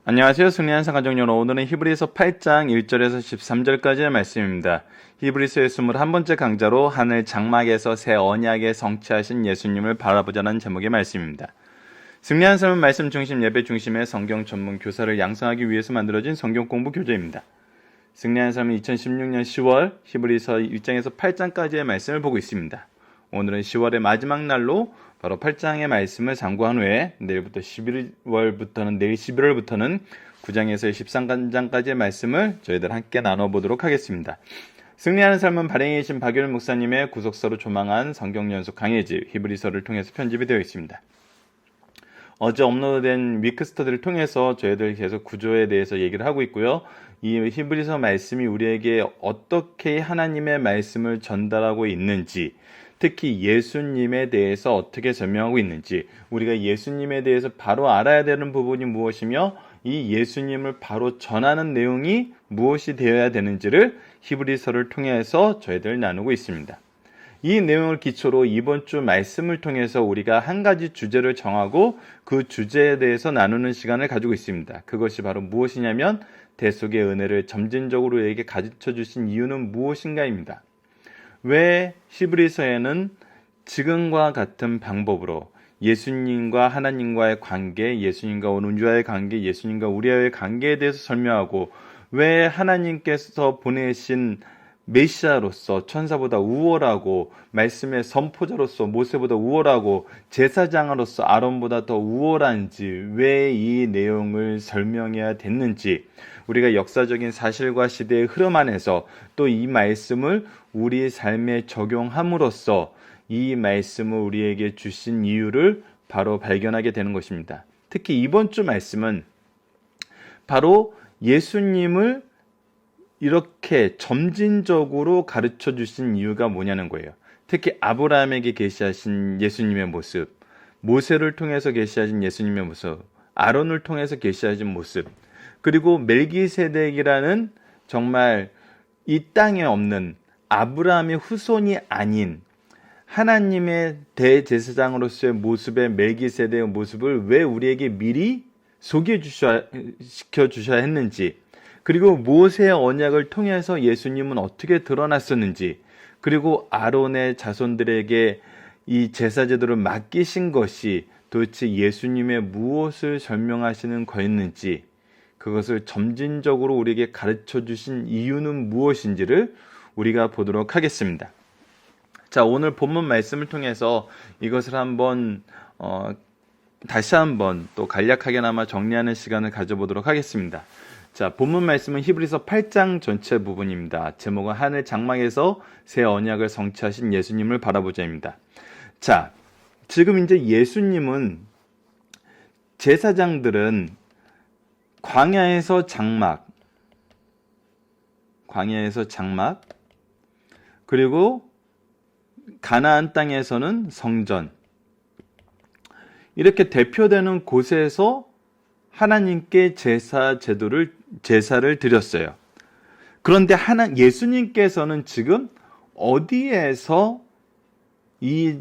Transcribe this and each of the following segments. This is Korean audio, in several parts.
안녕하세요. 승리한 가정연어. 오늘은 히브리서 8장 1절에서 13절까지의 말씀입니다. 히브리서의 21번째 강좌로 하늘 장막에서 새 언약에 성취하신 예수님을 바라보자는 제목의 말씀입니다. 승리한 삶은 말씀 중심 예배 중심의 성경 전문 교사를 양성하기 위해서 만들어진 성경 공부 교재입니다. 승리한 삶은 2016년 10월 히브리서 1장에서 8장까지의 말씀을 보고 있습니다. 오늘은 10월의 마지막 날로 바로 8장의 말씀을 상고한 후에 내일 11월부터는 9장에서 13장까지의 말씀을 저희들 함께 나눠보도록 하겠습니다. 승리하는 삶은 발행이신 박열 목사님의 구속서로 조망한 성경연속 강해집 히브리서를 통해서 편집이 되어 있습니다. 어제 업로드된 위크스터디를 통해서 저희들 계속 구조에 대해서 얘기를 하고 있고요. 이 히브리서 말씀이 우리에게 어떻게 하나님의 말씀을 전달하고 있는지, 특히 예수님에 대해서 어떻게 설명하고 있는지, 우리가 예수님에 대해서 바로 알아야 되는 부분이 무엇이며 이 예수님을 바로 전하는 내용이 무엇이 되어야 되는지를 히브리서를 통해서 저희들 나누고 있습니다. 이 내용을 기초로 이번 주 말씀을 통해서 우리가 한 가지 주제를 정하고 그 주제에 대해서 나누는 시간을 가지고 있습니다. 그것이 바로 무엇이냐면 대속의 은혜를 점진적으로 우리에게 가르쳐 주신 이유는 무엇인가입니다. 왜 히브리서에는 지금과 같은 방법으로 예수님과 하나님과의 관계, 예수님과 우리와의 관계, 예수님과 우리와의 관계에 대해서 설명하고 왜 하나님께서 보내신 메시아로서 천사보다 우월하고 말씀의 선포자로서 모세보다 우월하고 제사장으로서 아론보다 더 우월한지 왜 이 내용을 설명해야 됐는지 우리가 역사적인 사실과 시대의 흐름 안에서 또 이 말씀을 우리 삶에 적용함으로써 이 말씀을 우리에게 주신 이유를 바로 발견하게 되는 것입니다. 특히 이번 주 말씀은 바로 예수님을 이렇게 점진적으로 가르쳐 주신 이유가 뭐냐는 거예요. 특히 아브라함에게 계시하신 예수님의 모습, 모세를 통해서 계시하신 예수님의 모습, 아론을 통해서 계시하신 모습, 그리고 멜기세덱이라는 정말 이 땅에 없는 아브라함의 후손이 아닌 하나님의 대제사장으로서의 모습의 멜기세덱의 모습을 왜 우리에게 미리 소개시켜 주셔야 했는지, 그리고 모세의 언약을 통해서 예수님은 어떻게 드러났었는지, 그리고 아론의 자손들에게 이 제사제도를 맡기신 것이 도대체 예수님의 무엇을 설명하시는 거였는지, 그것을 점진적으로 우리에게 가르쳐 주신 이유는 무엇인지를 우리가 보도록 하겠습니다. 자, 오늘 본문 말씀을 통해서 이것을 다시 한번 또 간략하게나마 정리하는 시간을 가져보도록 하겠습니다. 자, 본문 말씀은 히브리서 8장 전체 부분입니다. 제목은 하늘 장막에서 새 언약을 성취하신 예수님을 바라보자입니다. 자, 지금 이제 예수님은 제사장들은 광야에서 장막, 그리고 가나안 땅에서는 성전, 이렇게 대표되는 곳에서 하나님께 제사를 드렸어요. 그런데 예수님께서는 지금 어디에서 이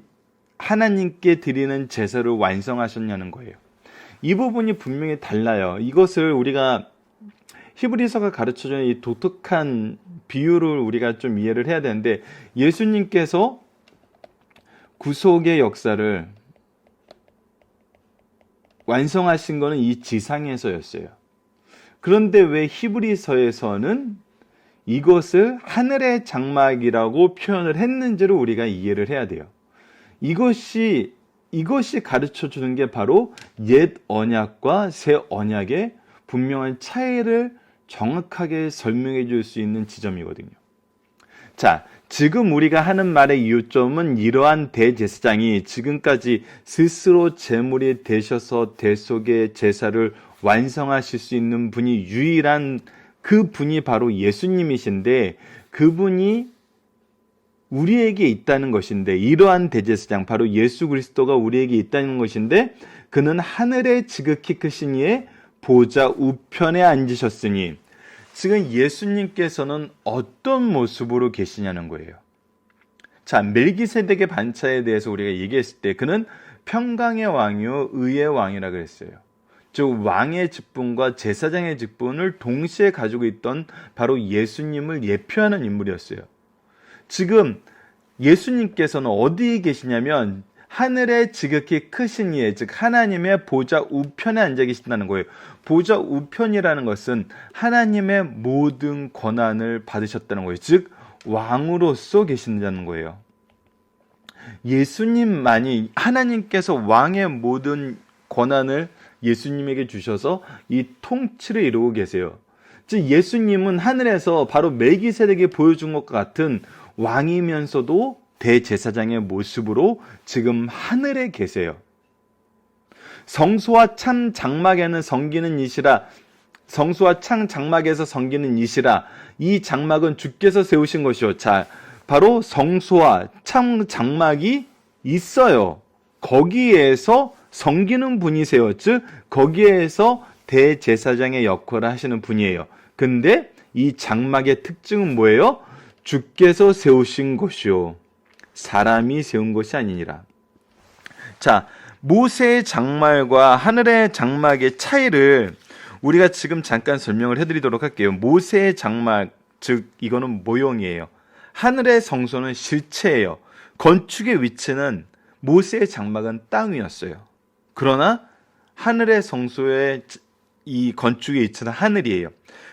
하나님께 드리는 제사를 완성하셨냐는 거예요. 이 부분이 분명히 달라요. 이것을 우리가 히브리서가 가르쳐주는 이 독특한 비유를 우리가 좀 이해를 해야 되는데, 예수님께서 구속의 역사를 완성하신 것은 이 지상에서였어요. 그런데 왜 히브리서에서는 이것을 하늘의 장막이라고 표현을 했는지를 우리가 이해를 해야 돼요. 이것이 가르쳐 주는 게 바로 옛 언약과 새 언약의 분명한 차이를 정확하게 설명해 줄 수 있는 지점이거든요. 자, 지금 우리가 하는 말의 이유점은 이러한 대제사장이 지금까지 스스로 제물이 되셔서 대속의 제사를 완성하실 수 있는 분이 유일한 그 분이 바로 예수님이신데, 그분이 우리에게 있다는 것인데, 이러한 대제사장 바로 예수 그리스도가 우리에게 있다는 것인데, 그는 하늘의 지극히 크신 이의 보좌 우편에 앉으셨으니, 지금 예수님께서는 어떤 모습으로 계시냐는 거예요. 자, 멜기세덱의 반차에 대해서 우리가 얘기했을 때 그는 평강의 왕이요 의의 왕이라 그랬어요. 즉 왕의 직분과 제사장의 직분을 동시에 가지고 있던 바로 예수님을 예표하는 인물이었어요. 지금 예수님께서는 어디에 계시냐면 하늘의 지극히 크신 이에, 즉 하나님의 보좌 우편에 앉아 계신다는 거예요. 보좌 우편이라는 것은 하나님의 모든 권한을 받으셨다는 거예요. 즉 왕으로서 계신다는 거예요. 예수님만이, 하나님께서 왕의 모든 권한을 예수님에게 주셔서 이 통치를 이루고 계세요. 즉 예수님은 하늘에서 바로 멜기세덱이 보여준 것과 같은 왕이면서도 대제사장의 모습으로 지금 하늘에 계세요. 성소와 참 장막에는 섬기는 이시라, 성소와 참 장막에서 섬기는 이시라. 이 장막은 주께서 세우신 것이요. 자, 바로 성소와 참 장막이 있어요. 거기에서 섬기는 분이세요. 즉 거기에서 대제사장의 역할을 하시는 분이에요. 근데 이 장막의 특징은 뭐예요? 주께서 세우신 것이요, 사람이 세운 것이 아니니라. 자, 모세의 장막과 하늘의 장막의 차이를 우리가 지금 잠깐 설명을 해드리도록 할게요. 모세의 장막, 즉 이거는 모형이에요. 하늘의 성소는 실체예요. 건축의 위치는 모세의 장막은 땅 위였어요. 그러나 하늘의 성소의 이 건축의 위치는 하늘이에요.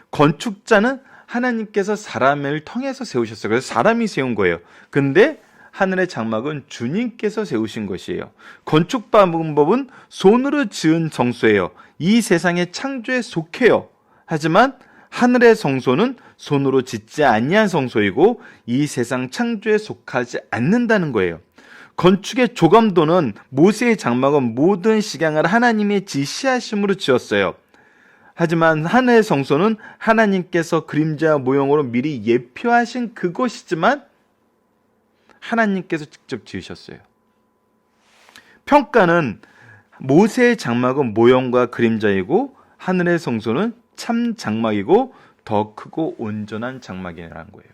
건축자는 하나님께서 사람을 통해서 세우셨어요. 그래서 사람이 세운 거예요. 근데 하늘의 장막은 주님께서 세우신 것이에요. 건축 방법은 손으로 지은 성소예요. 이 세상의 창조에 속해요. 하지만 하늘의 성소는 손으로 짓지 아니한 성소이고 이 세상 창조에 속하지 않는다는 거예요. 건축의 조감도는 모세의 장막은 모든 식양을 하나님의 지시하심으로 지었어요. 하지만 하늘의 성소는 하나님께서 그림자 모형으로 미리 예표하신 그것이지만 하나님께서 직접 지으셨어요. 평가는 모세의 장막은 모형과 그림자이고 하늘의 성소는 참 장막이고 더 크고 온전한 장막이라는 거예요.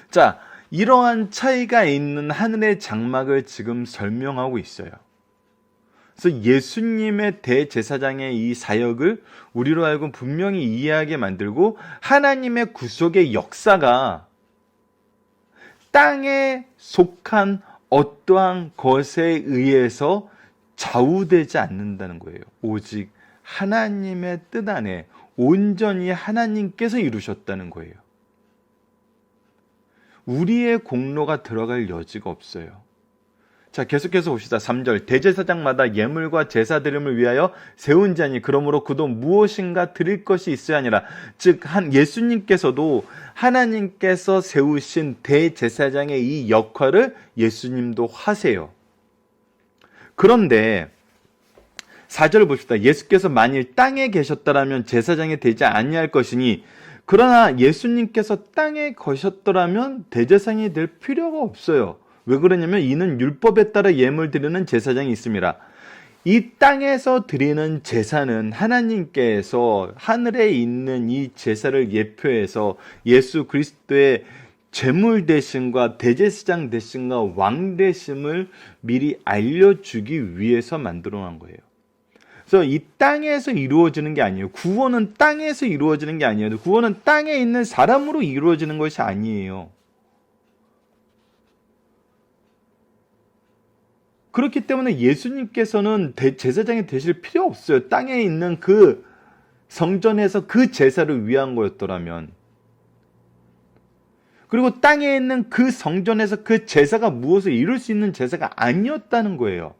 자, 이러한 차이가 있는 하늘의 장막을 지금 설명하고 있어요. 그래서 예수님의 대제사장의 이 사역을 우리로 하여금 분명히 이해하게 만들고 하나님의 구속의 역사가 땅에 속한 어떠한 것에 의해서 좌우되지 않는다는 거예요. 오직 하나님의 뜻 안에 온전히 하나님께서 이루셨다는 거예요. 우리의 공로가 들어갈 여지가 없어요. 자, 계속해서 봅시다. 3절. 대제사장마다 예물과 제사 드림을 위하여 세운 자니 그러므로 그도 무엇인가 드릴 것이 있어야 하니라. 즉 예수님께서도 하나님께서 세우신 대제사장의 이 역할을 예수님도 하세요. 그런데 4절을 봅시다. 예수께서 만일 땅에 계셨더라면 제사장이 되지 아니할 것이니 그러나 예수님께서 땅에 거셨더라면 대제사장이 될 필요가 없어요. 왜 그러냐면 이는 율법에 따라 예물 드리는 제사장이 있습니다. 이 땅에서 드리는 제사는 하나님께서 하늘에 있는 이 제사를 예표해서 예수 그리스도의 제물 대신과 대제사장 대신과 왕 대심을 미리 알려주기 위해서 만들어 놓은 거예요. 그래서 이 땅에서 이루어지는 게 아니에요. 구원은 땅에서 이루어지는 게 아니에요. 구원은 땅에 있는 사람으로 이루어지는 것이 아니에요. 그렇기 때문에 예수님께서는 제사장이 되실 필요 없어요. 땅에 있는 그 성전에서 그 제사를 위한 거였더라면. 그리고 땅에 있는 그 성전에서 그 제사가 무엇을 이룰 수 있는 제사가 아니었다는 거예요.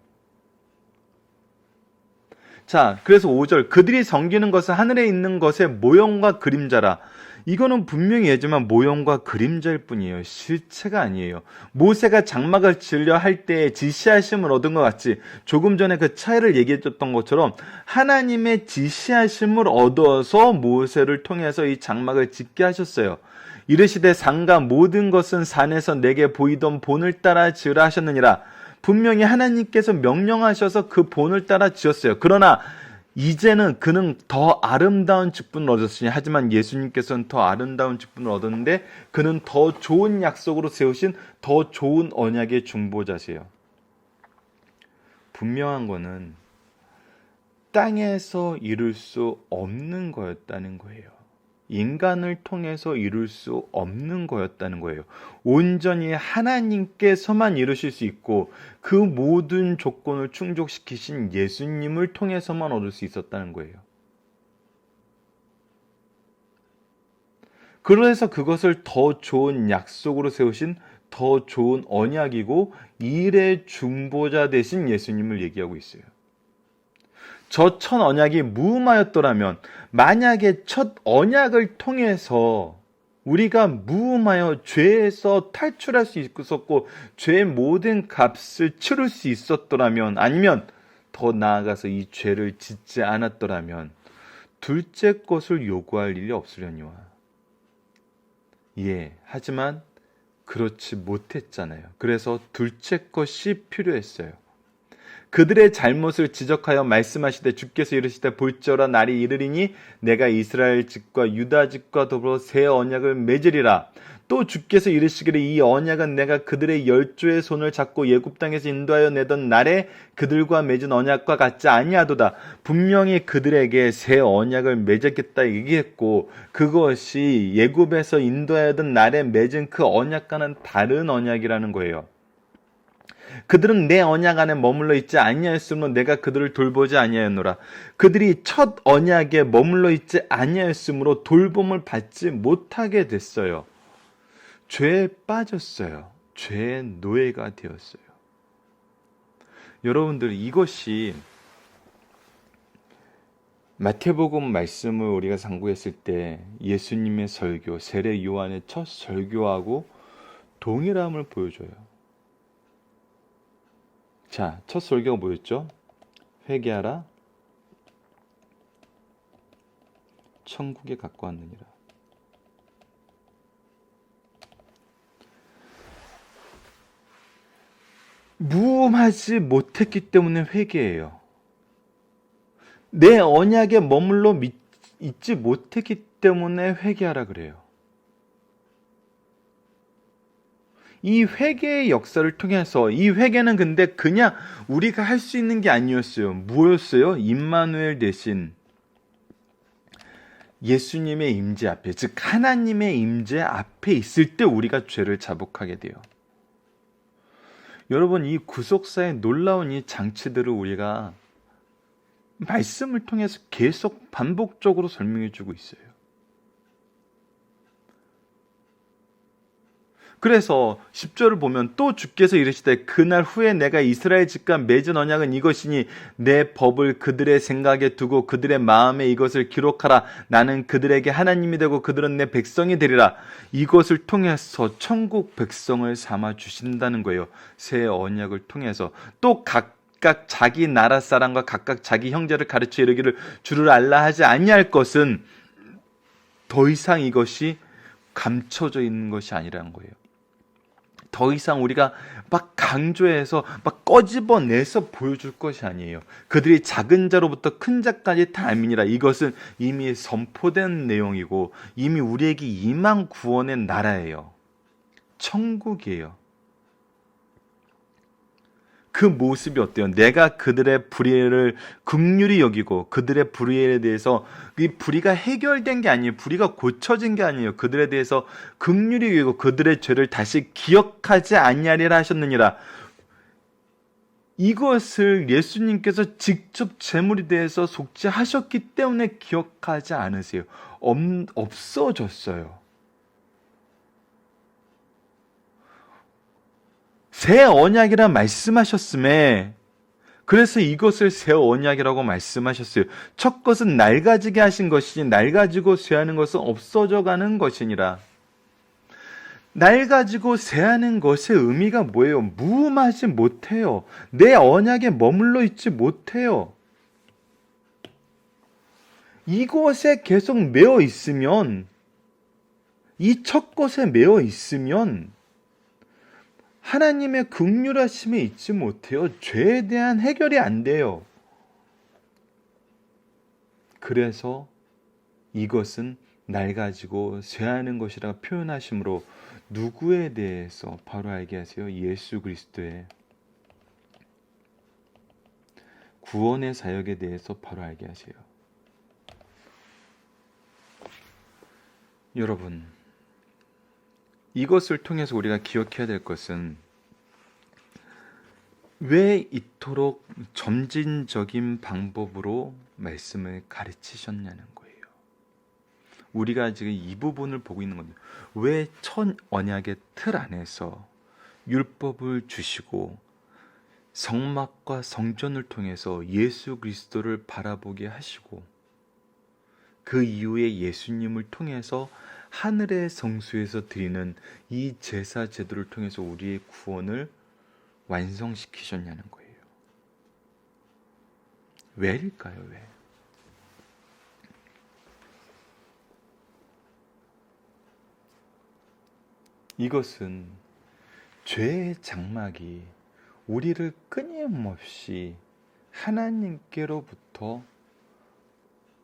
자, 그래서 5절. 그들이 섬기는 것은 하늘에 있는 것의 모형과 그림자라. 이거는 분명히 얘기하지만 모형과 그림자일 뿐이에요. 실체가 아니에요. 모세가 장막을 지으려 할 때에 지시하심을 얻은 것 같이 조금 전에 그 차이를 얘기해줬던 것처럼 하나님의 지시하심을 얻어서 모세를 통해서 이 장막을 짓게 하셨어요. 이르시되 산과 모든 것은 산에서 내게 보이던 본을 따라 지으라 하셨느니라. 분명히 하나님께서 명령하셔서 그 본을 따라 지었어요. 그러나 이제는 그는 더 아름다운 직분을 얻었으니 하지만 예수님께서는 더 아름다운 직분을 얻었는데 그는 더 좋은 약속으로 세우신 더 좋은 언약의 중보자세요. 분명한 거는 땅에서 이룰 수 없는 거였다는 거예요. 인간을 통해서 이룰 수 없는 거였다는 거예요. 온전히 하나님께서만 이루실 수 있고 그 모든 조건을 충족시키신 예수님을 통해서만 얻을 수 있었다는 거예요. 그래서 그것을 더 좋은 약속으로 세우신 더 좋은 언약이고 일의 중보자 되신 예수님을 얘기하고 있어요. 저 첫 언약이 무음하였더라면, 만약에 첫 언약을 통해서 우리가 무음하여 죄에서 탈출할 수 있었고 죄의 모든 값을 치를 수 있었더라면, 아니면 더 나아가서 이 죄를 짓지 않았더라면 둘째 것을 요구할 일이 없으려니와. 예, 하지만 그렇지 못했잖아요. 그래서 둘째 것이 필요했어요. 그들의 잘못을 지적하여 말씀하시되 주께서 이르시되 볼지어라 날이 이르리니 내가 이스라엘 집과 유다 집과 더불어 새 언약을 맺으리라. 또 주께서 이르시기를 이 언약은 내가 그들의 열조의 손을 잡고 애굽 땅에서 인도하여 내던 날에 그들과 맺은 언약과 같지 아니하도다. 분명히 그들에게 새 언약을 맺었겠다 얘기했고 그것이 애굽에서 인도하여던 날에 맺은 그 언약과는 다른 언약이라는 거예요. 그들은 내 언약 안에 머물러 있지 아니하였으므로 내가 그들을 돌보지 아니하였노라. 그들이 첫 언약에 머물러 있지 아니하였으므로 돌봄을 받지 못하게 됐어요. 죄에 빠졌어요. 죄의 노예가 되었어요. 여러분들, 이것이 마태복음 말씀을 우리가 상고했을 때 예수님의 설교, 세례 요한의 첫 설교하고 동일함을 보여줘요. 자, 첫 설교가 뭐였죠? 회개하라, 천국에 갖고 왔느니라. 무음하지 못했기 때문에 회개해요. 내 언약에 머물러 있지 못했기 때문에 회개하라 그래요. 이 회개의 역사를 통해서, 이 회개는 근데 그냥 우리가 할 수 있는 게 아니었어요. 무엇이었어요? 임마누엘 대신 예수님의 임재 앞에, 즉 하나님의 임재 앞에 있을 때 우리가 죄를 자복하게 돼요. 여러분, 이 구속사의 놀라운 이 장치들을 우리가 말씀을 통해서 계속 반복적으로 설명해 주고 있어요. 그래서 10절을 보면 또 주께서 이르시되 그날 후에 내가 이스라엘 집과 맺은 언약은 이것이니 내 법을 그들의 생각에 두고 그들의 마음에 이것을 기록하라. 나는 그들에게 하나님이 되고 그들은 내 백성이 되리라. 이것을 통해서 천국 백성을 삼아 주신다는 거예요. 새 언약을 통해서. 또 각각 자기 나라 사람과 각각 자기 형제를 가르쳐 이르기를 주를 알라 하지 아니할 것은 더 이상 이것이 감춰져 있는 것이 아니라는 거예요. 더 이상 우리가 막 강조해서 막 꺼집어내서 보여줄 것이 아니에요. 그들이 작은 자로부터 큰 자까지 다 알미니라. 이것은 이미 선포된 내용이고 이미 우리에게 임한 구원의 나라예요. 천국이에요. 그 모습이 어때요? 내가 그들의 불의를 긍휼히 여기고 그들의 불의에 대해서, 이 불의가 해결된 게 아니에요. 불의가 고쳐진 게 아니에요. 그들에 대해서 긍휼히 여기고 그들의 죄를 다시 기억하지 아니하리라 하셨느니라. 이것을 예수님께서 직접 제물에 대해서 속죄하셨기 때문에 기억하지 않으세요. 없어졌어요. 새 언약이라 말씀하셨음에, 그래서 이것을 새 언약이라고 말씀하셨어요. 첫 것은 낡아지게 하신 것이니 낡아지고 쇠하는 것은 없어져 가는 것이니라. 낡아지고 쇠하는 것의 의미가 뭐예요? 무음하지 못해요. 내 언약에 머물러 있지 못해요. 이곳에 계속 매어 있으면, 이 첫 것에 매어 있으면 하나님의 긍휼하심에 있지 못해요. 죄에 대한 해결이 안 돼요. 그래서 이것은 낡아지고 쇠하는 것이라 표현하심으로 누구에 대해서 바로 알게 하세요? 예수 그리스도의 구원의 사역에 대해서 바로 알게 하세요. 여러분, 이것을 통해서 우리가 기억해야 될 것은 왜 이토록 점진적인 방법으로 말씀을 가르치셨냐는 거예요. 우리가 지금 이 부분을 보고 있는 건데, 왜 첫 언약의 틀 안에서 율법을 주시고 성막과 성전을 통해서 예수 그리스도를 바라보게 하시고, 그 이후에 예수님을 통해서 하늘의 성수에서 드리는 이 제사 제도를 통해서 우리의 구원을 완성시키셨냐는 거예요. 왜일까요? 왜? 이것은 죄의 장막이 우리를 끊임없이 하나님께로부터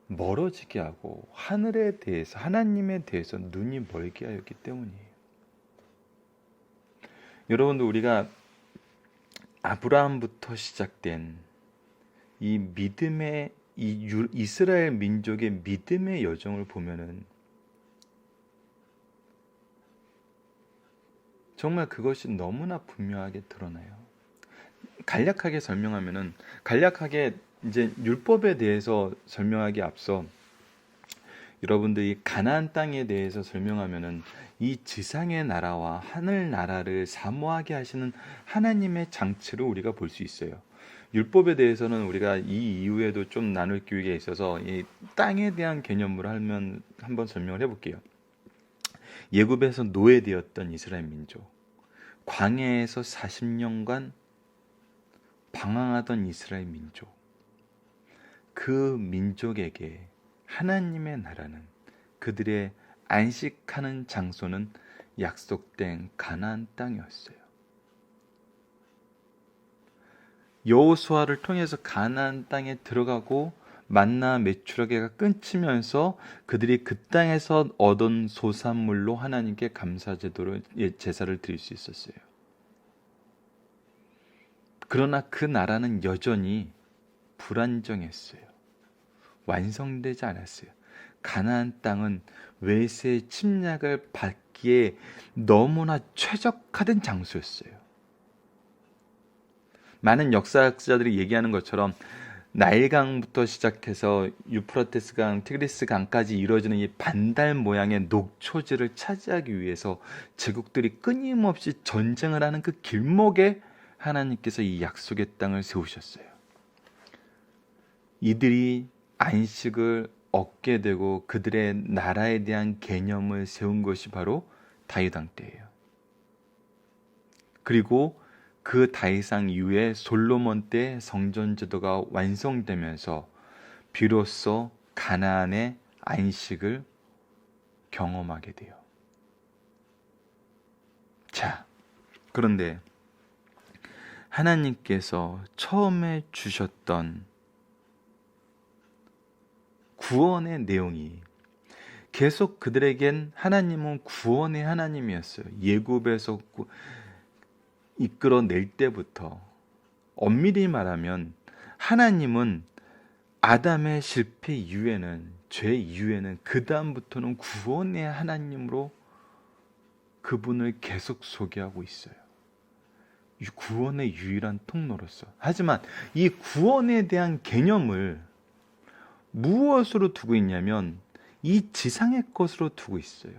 멀어지게 하고 하늘에 대해서, 하나님에 대해서 눈이 멀게 하였기 때문이에요. 여러분들, 우리가 아브라함부터 시작된 이 믿음의, 이스라엘 민족의 믿음의 여정을 보면은 정말 그것이 너무나 분명하게 드러나요. 간략하게 설명하면은, 간략하게 이제 율법에 대해서 설명하기 앞서 여러분들이 가나안 땅에 대해서 설명하면은 이 지상의 나라와 하늘 나라를 사모하게 하시는 하나님의 장치를 우리가 볼 수 있어요. 율법에 대해서는 우리가 이 이후에도 좀 나눌 기회가 있어서 이 땅에 대한 개념으로 한번 설명을 해볼게요. 예굽에서 노예되었던 이스라엘 민족, 광야에서 40년간 방황하던 이스라엘 민족, 그 민족에게 하나님의 나라는, 그들의 안식하는 장소는 약속된 가나안 땅이었어요. 여호수아를 통해서 가나안 땅에 들어가고 만나 메추라기가 끊치면서 그들이 그 땅에서 얻은 소산물로 하나님께 감사제도를, 제사를 드릴 수 있었어요. 그러나 그 나라는 여전히 불안정했어요. 완성되지 않았어요. 가나안 땅은 외세의 침략을 받기에 너무나 최적화된 장소였어요. 많은 역사학자들이 얘기하는 것처럼 나일강부터 시작해서 유프라테스강, 티그리스강까지 이루어지는 이 반달 모양의 녹초지를 차지하기 위해서 제국들이 끊임없이 전쟁을 하는 그 길목에 하나님께서 이 약속의 땅을 세우셨어요. 이들이 안식을 얻게 되고 그들의 나라에 대한 개념을 세운 것이 바로 다윗왕 때예요. 그리고 그 다윗왕 이후에 솔로몬 때 성전 제도가 완성되면서 비로소 가나안의 안식을 경험하게 돼요. 자, 그런데 하나님께서 처음에 주셨던 구원의 내용이 계속 그들에겐 하나님은 구원의 하나님이었어요. 예굽에서 이끌어낼 때부터, 엄밀히 말하면 하나님은 아담의 실패 이후에는, 죄 이후에는 그 다음부터는 구원의 하나님으로 그분을 계속 소개하고 있어요. 이 구원의 유일한 통로로서. 하지만 이 구원에 대한 개념을 무엇으로 두고 있냐면 이 지상의 것으로 두고 있어요.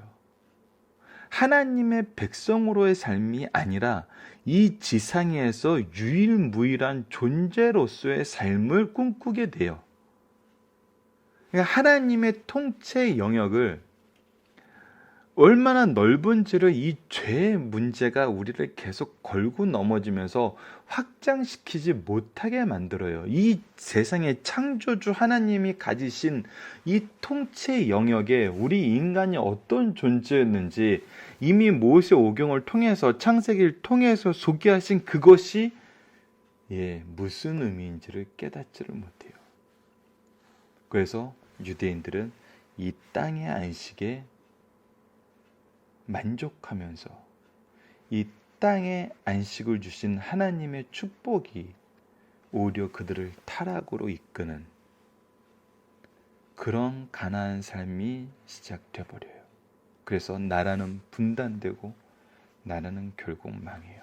하나님의 백성으로의 삶이 아니라 이 지상에서 유일무이한 존재로서의 삶을 꿈꾸게 돼요. 그러니까 하나님의 통치 영역을 얼마나 넓은지를 이 죄의 문제가 우리를 계속 걸고 넘어지면서 확장시키지 못하게 만들어요. 이 세상의 창조주 하나님이 가지신 이 통치 영역에 우리 인간이 어떤 존재였는지 이미 모세 오경을 통해서, 창세기를 통해서 소개하신 그것이 무슨 의미인지를 깨닫지를 못해요. 그래서 유대인들은 이 땅의 안식에 만족하면서 이 땅에 안식을 주신 하나님의 축복이 오히려 그들을 타락으로 이끄는 그런 가난한 삶이 시작돼 버려요. 그래서 나라는 분단되고 나라는 결국 망해요.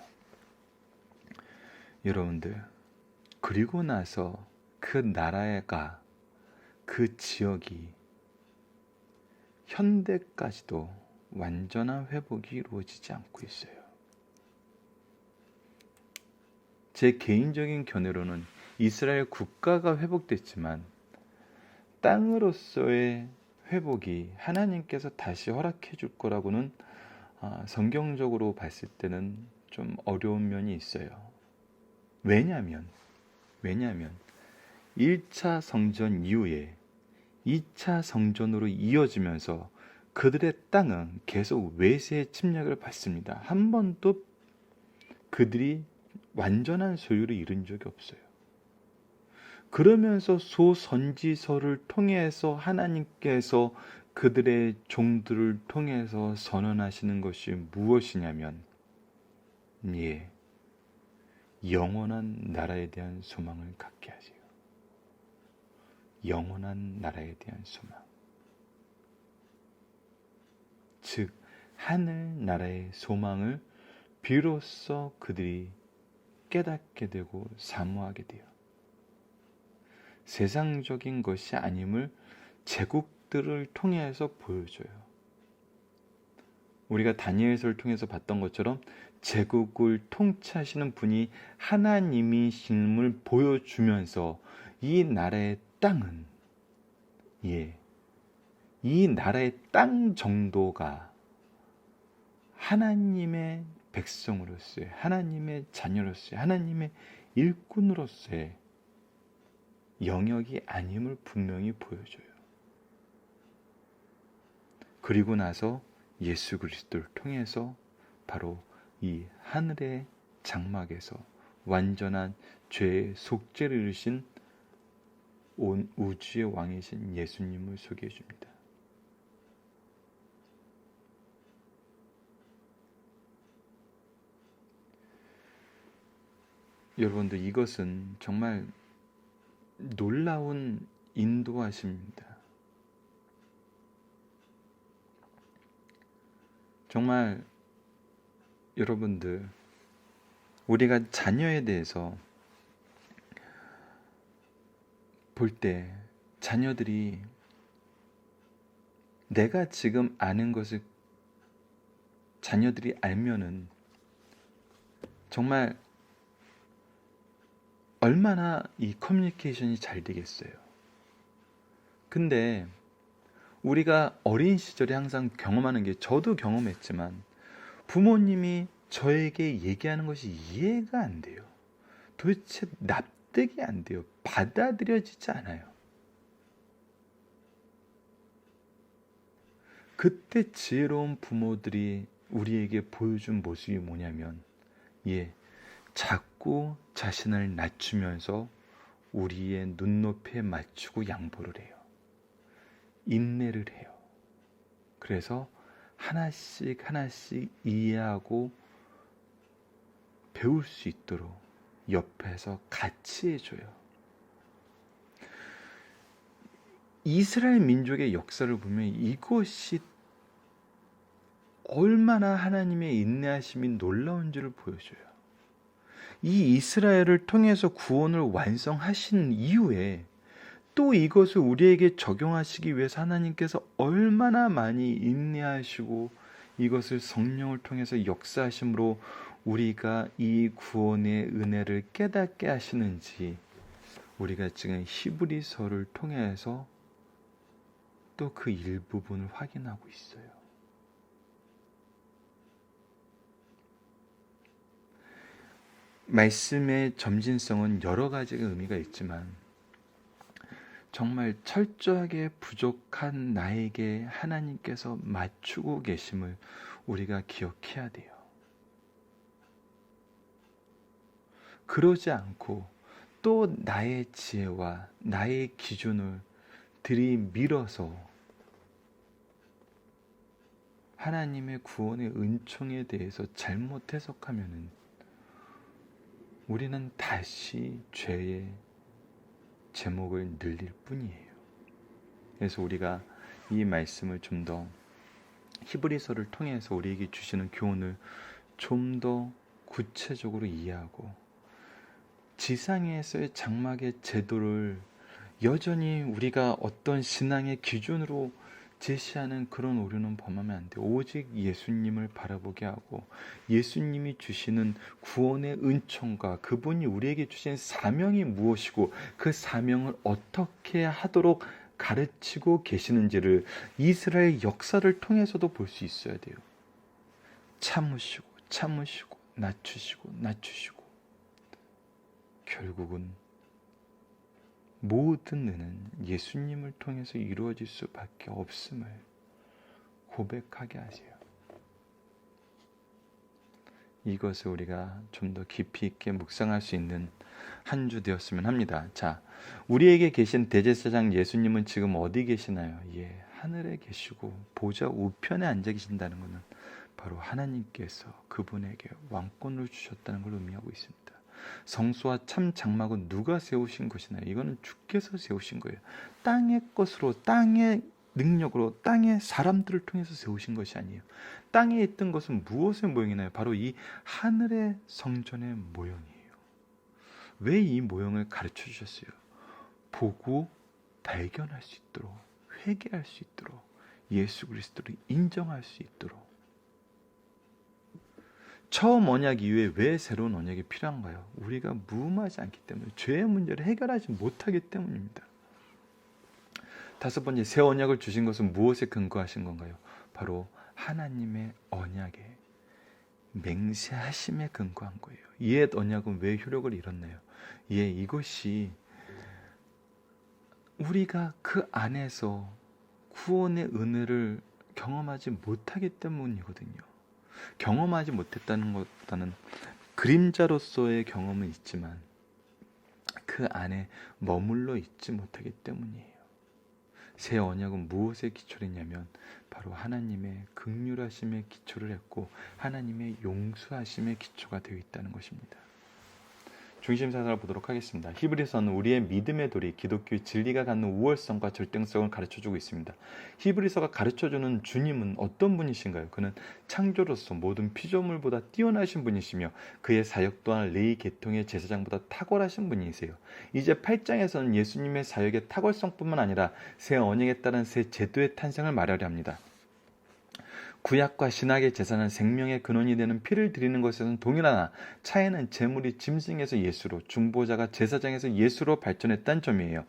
여러분들, 그리고 나서 그 나라가, 그 지역이 현대까지도 완전한 회복이 이루어지지 않고 있어요. 제 개인적인 견해로는 이스라엘 국가가 회복됐지만 땅으로서의 회복이 하나님께서 다시 허락해 줄 거라고는 성경적으로 봤을 때는 좀 어려운 면이 있어요. 왜냐하면 1차 성전 이후에 2차 성전으로 이어지면서 그들의 땅은 계속 외세의 침략을 받습니다. 한 번도 그들이 완전한 소유를 이룬 적이 없어요. 그러면서 소선지서를 통해서 하나님께서 그들의 종들을 통해서 선언하시는 것이 무엇이냐면, 영원한 나라에 대한 소망을 갖게 하세요. 영원한 나라에 대한 소망. 즉, 하늘나라의 소망을 비로소 그들이 깨닫게 되고 사모하게 돼요. 세상적인 것이 아님을 제국들을 통해서 보여줘요. 우리가 다니엘서를 통해서 봤던 것처럼 제국을 통치하시는 분이 하나님이심을 보여주면서 이 나라의 땅은, 이 나라의 땅 정도가 하나님의 백성으로서의, 하나님의 자녀로서의, 하나님의 일꾼으로서의 영역이 아님을 분명히 보여줘요. 그리고 나서 예수 그리스도를 통해서 바로 이 하늘의 장막에서 완전한 죄의 속죄를 이루신 온 우주의 왕이신 예수님을 소개해 줍니다. 여러분들, 이것은 정말 놀라운 인도하심입니다. 정말 여러분들, 우리가 자녀에 대해서 볼 때 자녀들이 내가 지금 아는 것을 자녀들이 알면은 정말 얼마나 이 커뮤니케이션이 잘 되겠어요. 근데 우리가 어린 시절에 항상 경험하는 게, 저도 경험했지만 부모님이 저에게 얘기하는 것이 이해가 안 돼요. 도대체 납득이 안 돼요. 받아들여지지 않아요. 그때 지혜로운 부모들이 우리에게 보여준 모습이 뭐냐면, 자꾸 자신을 낮추면서 우리의 눈높이에 맞추고 양보를 해요. 인내를 해요. 그래서 하나씩 이해하고 배울 수 있도록 옆에서 같이 해줘요. 이스라엘 민족의 역사를 보면 이것이 얼마나 하나님의 인내하심이 놀라운 줄을 보여줘요. 이 이스라엘을 통해서 구원을 완성하신 이후에 또 이것을 우리에게 적용하시기 위해서 하나님께서 얼마나 많이 인내하시고 이것을 성령을 통해서 역사하심으로 우리가 이 구원의 은혜를 깨닫게 하시는지, 우리가 지금 히브리서를 통해서 또 그 일부분을 확인하고 있어요. 말씀의 점진성은 여러 가지 의미가 있지만 정말 철저하게 부족한 나에게 하나님께서 맞추고 계심을 우리가 기억해야 돼요. 그러지 않고 또 나의 지혜와 나의 기준을 들이밀어서 하나님의 구원의 은총에 대해서 잘못 해석하면은 우리는 다시 죄의 제목을 늘릴 뿐이에요. 그래서 우리가 이 말씀을 좀 더 히브리서를 통해서 우리에게 주시는 교훈을 좀 더 구체적으로 이해하고 지상에서의 장막의 제도를 여전히 우리가 어떤 신앙의 기준으로 제시하는 그런 오류는 범하면 안 돼요. 오직 예수님을 바라보게 하고 예수님이 주시는 구원의 은총과 그분이 우리에게 주신 사명이 무엇이고 그 사명을 어떻게 하도록 가르치고 계시는지를 이스라엘 역사를 통해서도 볼 수 있어야 돼요. 참으시고 참으시고 낮추시고 결국은 모든 은은 예수님을 통해서 이루어질 수밖에 없음을 고백하게 하세요. 이것을 우리가 좀 더 깊이 있게 묵상할 수 있는 한 주 되었으면 합니다. 자, 우리에게 계신 대제사장 예수님은 지금 어디 계시나요? 예, 하늘에 계시고 보좌 우편에 앉아 계신다는 것은 바로 하나님께서 그분에게 왕권을 주셨다는 걸 의미하고 있습니다. 성소와 참 장막은 누가 세우신 것이나요? 이거는 주께서 세우신 거예요. 땅의 것으로, 땅의 능력으로, 땅의 사람들을 통해서 세우신 것이 아니에요. 땅에 있던 것은 무엇의 모형이나요? 바로 이 하늘의 성전의 모형이에요. 왜 이 모형을 가르쳐 주셨어요? 보고 발견할 수 있도록, 회개할 수 있도록, 예수 그리스도를 인정할 수 있도록. 처음 언약 이후에 왜 새로운 언약이 필요한가요? 우리가 무음하지 않기 때문에, 죄의 문제를 해결하지 못하기 때문입니다. 다섯 번째, 새 언약을 주신 것은 무엇에 근거하신 건가요? 바로 하나님의 언약에, 맹세하심에 근거한 거예요. 옛 언약은 왜 효력을 잃었나요? 예, 이것이 우리가 그 안에서 구원의 은혜를 경험하지 못하기 때문이거든요. 경험하지 못했다는 것보다는 그림자로서의 경험은 있지만 그 안에 머물러 있지 못하기 때문이에요. 새 언약은 무엇에 기초를 했냐면 바로 하나님의 긍휼하심에 기초를 했고 하나님의 용서하심에 기초가 되어 있다는 것입니다. 중심사상을 보도록 하겠습니다. 히브리서는 우리의 믿음의 도리, 기독교의 진리가 갖는 우월성과 절대성을 가르쳐주고 있습니다. 히브리서가 가르쳐주는 주님은 어떤 분이신가요? 그는 창조로서 모든 피조물보다 뛰어나신 분이시며 그의 사역 또한 레위 계통의 제사장보다 탁월하신 분이세요. 이제 8장에서는 예수님의 사역의 탁월성뿐만 아니라 새 언약에 따른 새 제도의 탄생을 말하려 합니다. 구약과 신약의 제사는 생명의 근원이 되는 피를 드리는 것에서는 동일하나 차이는 제물이 짐승에서 예수로, 중보자가 제사장에서 예수로 발전했다는 점이에요.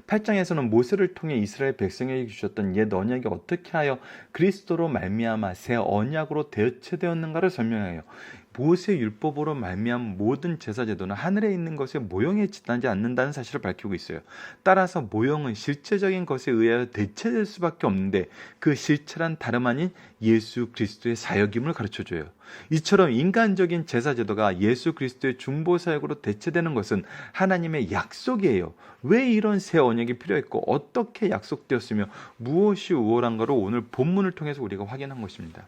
8장에서는 모세를 통해 이스라엘 백성에게 주셨던 옛 언약이 어떻게 하여 그리스도로 말미암아 새 언약으로 대체되었는가를 설명해요. 모세 율법으로 말미암은 모든 제사 제도는 하늘에 있는 것에 모형에 지나지 않는다는 사실을 밝히고 있어요. 따라서 모형은 실체적인 것에 의하여 대체될 수밖에 없는데 그 실체란 다름 아닌 예수 그리스도의 사역임을 가르쳐줘요. 이처럼 인간적인 제사 제도가 예수 그리스도의 중보 사역으로 대체되는 것은 하나님의 약속이에요. 왜 이런 새 언약이 필요했고 어떻게 약속되었으며 무엇이 우월한가로 오늘 본문을 통해서 우리가 확인한 것입니다.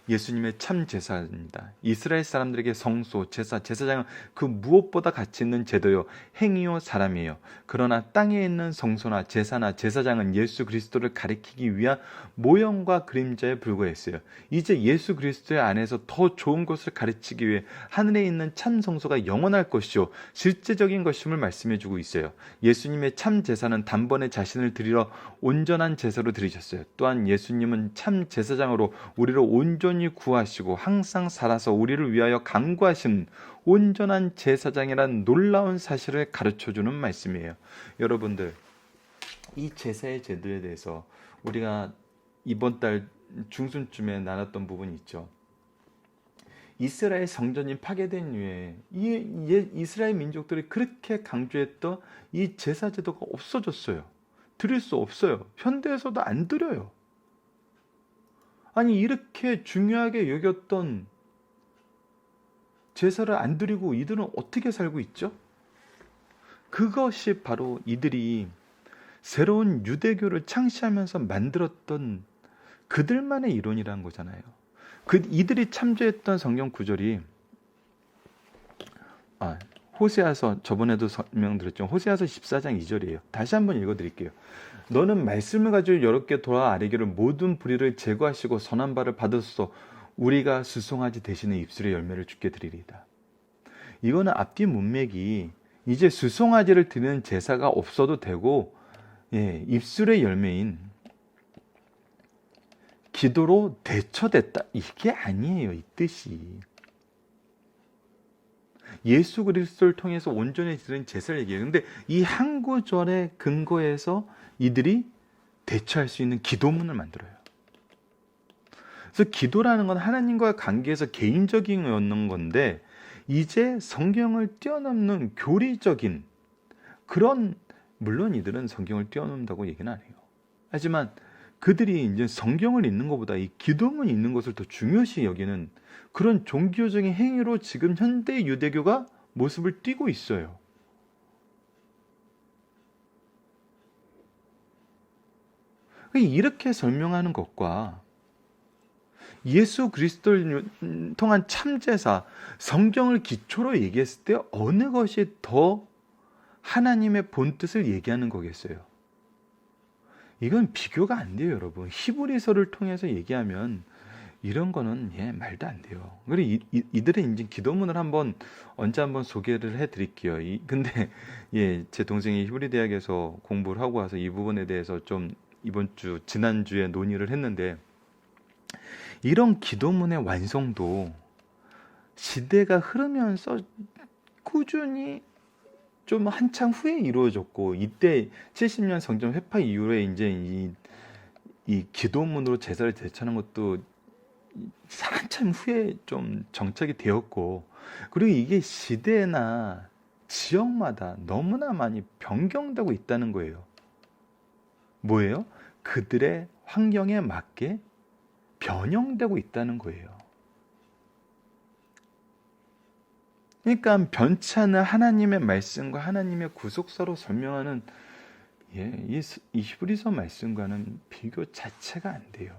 예수님의 참 제사입니다. 이스라엘 사람들에게 성소, 제사, 제사장은 그 무엇보다 가치 있는 제도요, 행위요, 사람이에요. 그러나 땅에 있는 성소나 제사나 제사장은 예수 그리스도를 가리키기 위한 모형과 그림자에 불과했어요. 이제 예수 그리스도의 안에서 더 좋은 것을 가르치기 위해 하늘에 있는 참 성소가 영원할 것이요, 실제적인 것임을 말씀해주고 있어요. 예수님의 참 제사는 단번에 자신을 드리러 온전한 제사로 드리셨어요. 또한 예수님은 참 제사장으로 우리를 온전히 구하시고 항상 살아서 우리를 위하여 간구하시는 온전한 제사장이라는 놀라운 사실을 가르쳐주는 말씀이에요. 여러분들, 이 제사의 제도에 대해서 우리가 이번 달 중순쯤에 나눴던 부분이 있죠. 이스라엘 성전이 파괴된 이후에 이스라엘 민족들이 그렇게 강조했던 이 제사 제도가 없어졌어요. 드릴 수 없어요. 현대에서도 안 드려요. 아니, 이렇게 중요하게 여겼던 제사를 안 드리고 이들은 어떻게 살고 있죠? 그것이 바로 이들이 새로운 유대교를 창시하면서 만들었던 그들만의 이론이라는 거잖아요. 이들이 참조했던 성경 구절이 호세아서 저번에도 설명드렸죠. 호세아서 14장 2절이에요. 다시 한번 읽어드릴게요. 너는 말씀을 가지고 여러 개 돌아 아래기를 모든 불의를 제거하시고 선한 바를 받으소서. 우리가 수송아지 대신에 입술의 열매를 주께 드리리이다. 이거는 앞뒤 문맥이 이제 수송아지를 드리는 제사가 없어도 되고, 입술의 열매인 기도로 대처됐다. 이게 아니에요. 이 뜻이. 예수 그리스도를 통해서 온전히 드린 제사를 얘기해요. 근데 이 한 구절의 근거에서 이들이 대처할 수 있는 기도문을 만들어요. 그래서 기도라는 건 하나님과의 관계에서 개인적인 건데, 이제 성경을 뛰어넘는 교리적인 그런, 물론 이들은 성경을 뛰어넘는다고 얘기는 안 해요. 하지만 그들이 이제 성경을 읽는 것보다 이 기도문 읽는 것을 더 중요시 여기는 그런 종교적인 행위로 지금 현대 유대교가 모습을 띠고 있어요. 이렇게 설명하는 것과 예수 그리스도를 통한 참제사, 성경을 기초로 얘기했을 때 어느 것이 더 하나님의 본뜻을 얘기하는 거겠어요? 이건 비교가 안 돼요, 여러분. 히브리서를 통해서 얘기하면 이런 거는 말도 안 돼요. 그리고 이들의 이제 기도문을 언제 한번 소개를 해드릴게요. 근데 제 동생이 히브리 대학에서 공부를 하고 와서 이 부분에 대해서 좀 지난주에 논의를 했는데, 이런 기도문의 완성도 시대가 흐르면서 꾸준히 좀 한창 후에 이루어졌고, 이때 70년 성전 회파 이후에 이제 이 기도문으로 제사를 대처하는 것도 한참 후에 좀 정착이 되었고, 그리고 이게 시대나 지역마다 너무나 많이 변경되고 있다는 거예요. 뭐예요? 그들의 환경에 맞게 변형되고 있다는 거예요. 그러니까 변치 않는 하나님의 말씀과 하나님의 구속사로 설명하는 이 히브리서 말씀과는 비교 자체가 안 돼요.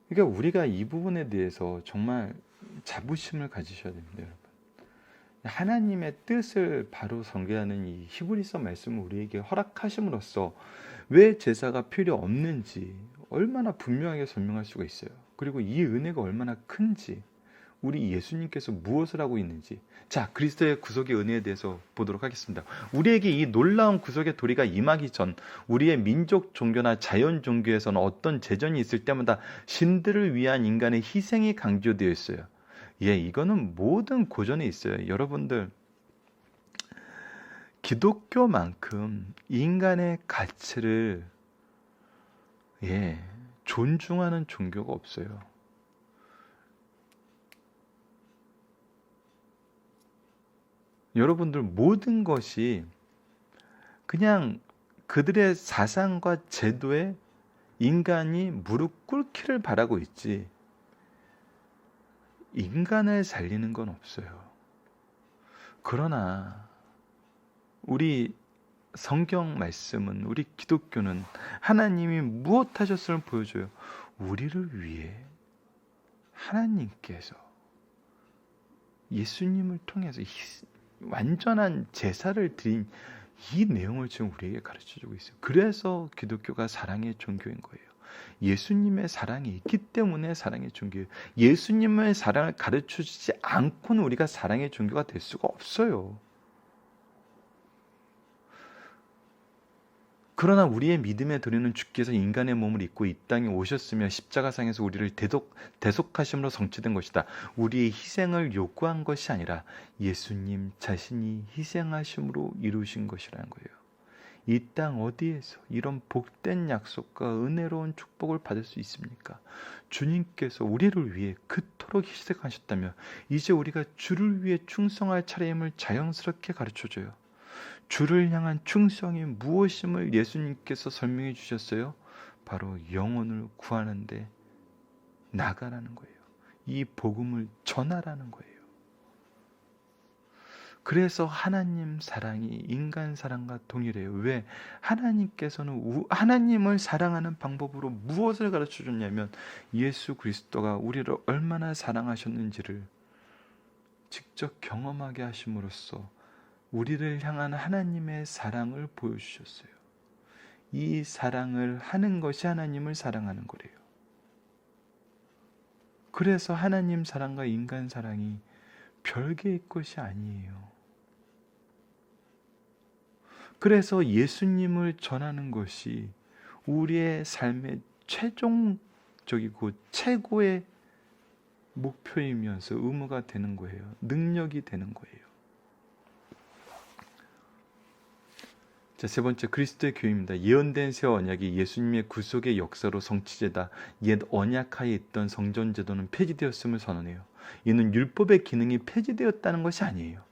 그러니까 우리가 이 부분에 대해서 정말 자부심을 가지셔야 됩니다, 여러분. 하나님의 뜻을 바로 전개하는 이 히브리서 말씀을 우리에게 허락하심으로써 왜 제사가 필요 없는지 얼마나 분명하게 설명할 수가 있어요. 그리고 이 은혜가 얼마나 큰지, 우리 예수님께서 무엇을 하고 있는지. 자, 그리스도의 구속의 은혜에 대해서 보도록 하겠습니다. 우리에게 이 놀라운 구속의 도리가 임하기 전 우리의 민족 종교나 자연 종교에서는 어떤 제전이 있을 때마다 신들을 위한 인간의 희생이 강조되어 있어요. 이거는 모든 고전에 있어요. 여러분들, 기독교만큼 인간의 가치를 존중하는 종교가 없어요. 여러분들, 모든 것이 그냥 그들의 사상과 제도에 인간이 무릎 꿇기를 바라고 있지, 인간을 살리는 건 없어요. 그러나 우리 성경 말씀은, 우리 기독교는 하나님이 무엇 하셨음을 보여줘요. 우리를 위해 하나님께서 예수님을 통해서 완전한 제사를 드린 이 내용을 지금 우리에게 가르쳐주고 있어요. 그래서 기독교가 사랑의 종교인 거예요. 예수님의 사랑이 있기 때문에 사랑의 종교예요. 예수님의 사랑을 가르쳐주지 않고는 우리가 사랑의 종교가 될 수가 없어요. 그러나 우리의 믿음의 도리는 주께서 인간의 몸을 입고 이 땅에 오셨으며 십자가상에서 우리를 대속하심으로 성취된 것이다. 우리의 희생을 요구한 것이 아니라 예수님 자신이 희생하심으로 이루신 것이라는 거예요. 이 땅 어디에서 이런 복된 약속과 은혜로운 축복을 받을 수 있습니까? 주님께서 우리를 위해 그토록 희생하셨다며 이제 우리가 주를 위해 충성할 차례임을 자연스럽게 가르쳐줘요. 주를 향한 충성이 무엇임을 예수님께서 설명해 주셨어요. 바로 영혼을 구하는데 나가라는 거예요. 이 복음을 전하라는 거예요. 그래서 하나님 사랑이 인간 사랑과 동일해요. 왜? 하나님께서는 하나님을 사랑하는 방법으로 무엇을 가르쳐 줬냐면 예수 그리스도가 우리를 얼마나 사랑하셨는지를 직접 경험하게 하심으로써 우리를 향한 하나님의 사랑을 보여주셨어요. 이 사랑을 하는 것이 하나님을 사랑하는 거래요. 그래서 하나님 사랑과 인간 사랑이 별개의 것이 아니에요. 그래서 예수님을 전하는 것이 우리의 삶의 최종적이고 최고의 목표이면서 의무가 되는 거예요. 능력이 되는 거예요. 자, 세 번째, 그리스도의 교회입니다. 예언된 새 언약이 예수님의 구속의 역사로 성취되다 옛 언약하에 있던 성전 제도는 폐지되었음을 선언해요. 이는 율법의 기능이 폐지되었다는 것이 아니에요.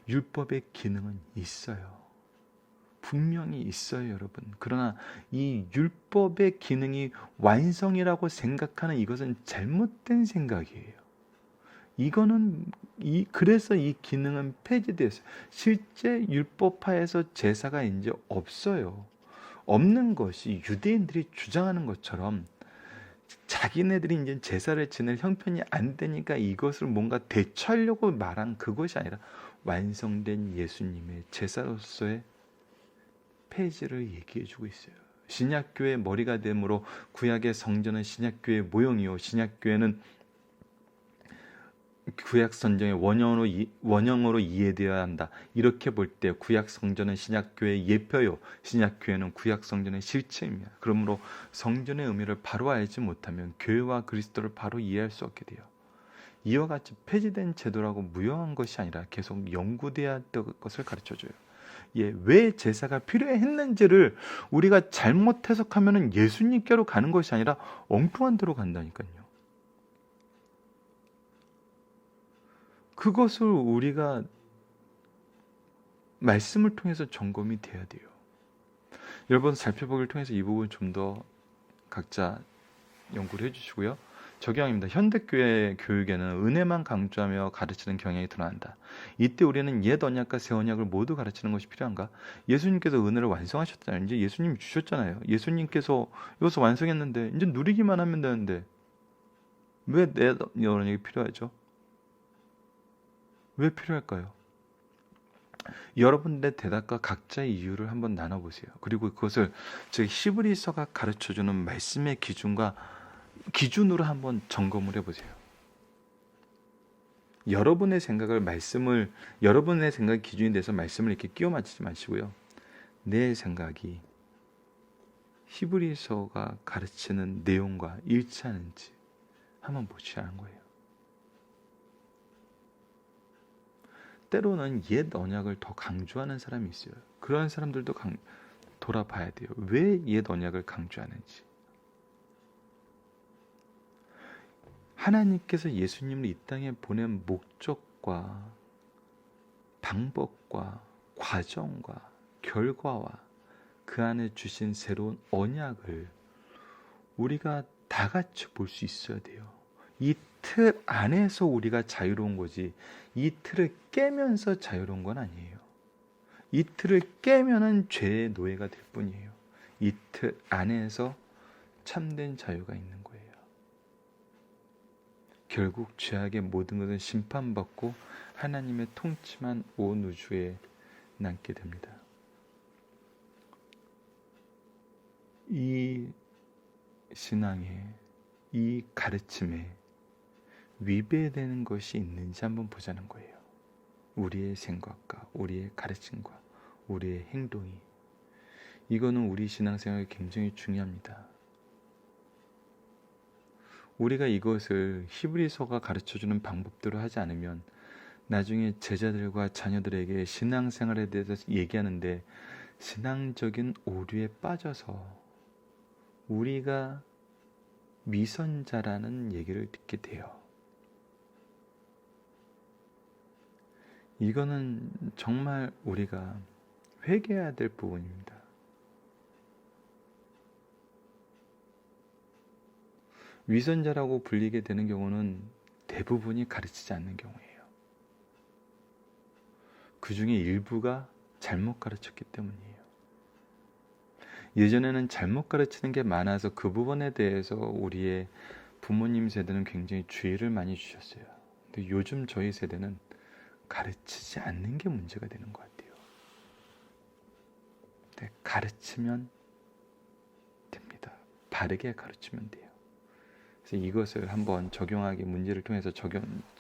율법의 기능은 있어요. 분명히 있어요, 여러분. 그러나 이 율법의 기능이 완성이라고 생각하는 이것은 잘못된 생각이에요. 그래서 이 기능은 폐지되었어요. 실제 율법화에서 제사가 이제 없어요. 없는 것이 유대인들이 주장하는 것처럼 자기네들이 이제 제사를 지낼 형편이 안 되니까 이것을 뭔가 대처하려고 말한 그것이 아니라 완성된 예수님의 제사로서의 폐지를 얘기해주고 있어요. 신약교회의 머리가 되므로 구약의 성전은 신약교회의 모형이요, 신약교회는 구약 성전의 원형으로 이해되어야 한다. 이렇게 볼 때 구약 성전은 신약 교회의 예표요, 신약 교회는 구약 성전의 실체입니다. 그러므로 성전의 의미를 바로 알지 못하면 교회와 그리스도를 바로 이해할 수 없게 돼요. 이와 같이 폐지된 제도라고 무용한 것이 아니라 계속 연구돼야 될 것을 가르쳐줘요. 왜 제사가 필요했는지를 우리가 잘못 해석하면 예수님께로 가는 것이 아니라 엉뚱한 데로 간다니까요. 그것을 우리가 말씀을 통해서 점검이 돼야 돼요. 여러분, 살펴보기를 통해서 이 부분 좀 더 각자 연구를 해주시고요. 적용입니다. 현대교회 교육에는 은혜만 강조하며 가르치는 경향이 드러난다. 이때 우리는 옛 언약과 새 언약을 모두 가르치는 것이 필요한가? 예수님께서 은혜를 완성하셨잖아요. 이제 예수님이 주셨잖아요. 예수님께서 이것을 완성했는데 이제 누리기만 하면 되는데 왜 옛 언약이 필요하죠? 왜 필요할까요? 여러분들의 대답과 각자의 이유를 한번 나눠보세요. 그리고 그것을 히브리서가 가르쳐주는 말씀의 기준으로 한번 점검을 해보세요. 여러분의 생각이 기준이 돼서 말씀을 이렇게 끼워 맞추지 마시고요. 내 생각이 히브리서가 가르치는 내용과 일치하는지 한번 보시라는 거예요. 때로는 옛 언약을 더 강조하는 사람이 있어요. 그런 사람들도 돌아봐야 돼요. 왜 옛 언약을 강조하는지. 하나님께서 예수님을 이 땅에 보낸 목적과 방법과 과정과 결과와 그 안에 주신 새로운 언약을 우리가 다 같이 볼 수 있어야 돼요. 이 틀 안에서 우리가 자유로운 거지, 이 틀을 깨면서 자유로운 건 아니에요. 이 틀을 깨면은 죄의 노예가 될 뿐이에요. 이 틀 안에서 참된 자유가 있는 거예요. 결국 죄악의 모든 것은 심판받고 하나님의 통치만 온 우주에 남게 됩니다. 이 신앙에, 이 가르침에 위배되는 것이 있는지 한번 보자는 거예요. 우리의 생각과 우리의 가르침과 우리의 행동이. 이거는 우리 신앙생활에 굉장히 중요합니다. 우리가 이것을 히브리서가 가르쳐주는 방법대로 하지 않으면 나중에 제자들과 자녀들에게 신앙생활에 대해서 얘기하는데 신앙적인 오류에 빠져서 우리가 위선자라는 얘기를 듣게 돼요. 이거는 정말 우리가 회개해야 될 부분입니다. 위선자라고 불리게 되는 경우는 대부분이 가르치지 않는 경우예요. 그 중에 일부가 잘못 가르쳤기 때문이에요. 예전에는 잘못 가르치는 게 많아서 그 부분에 대해서 우리의 부모님 세대는 굉장히 주의를 많이 주셨어요. 근데 요즘 저희 세대는 가르치지 않는 게 문제가 되는 것 같아요. 근데 가르치면 됩니다. 바르게 가르치면 돼요. 그래서 이것을 한번 적용하기 문제를 통해서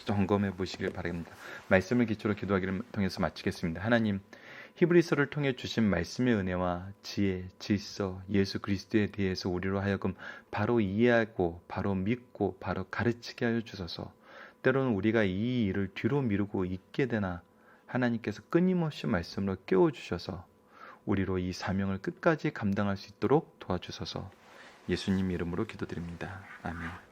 점검해 보시길 바랍니다. 말씀을 기초로 기도하기를 통해서 마치겠습니다. 하나님, 히브리서를 통해 주신 말씀의 은혜와 지혜, 질서, 예수 그리스도에 대해서 우리로 하여금 바로 이해하고 바로 믿고 바로 가르치게 하여 주소서. 때로는 우리가 이 일을 뒤로 미루고 있게 되나 하나님께서 끊임없이 말씀으로 깨워주셔서 우리로 이 사명을 끝까지 감당할 수 있도록 도와주소서. 예수님 이름으로 기도드립니다. 아멘.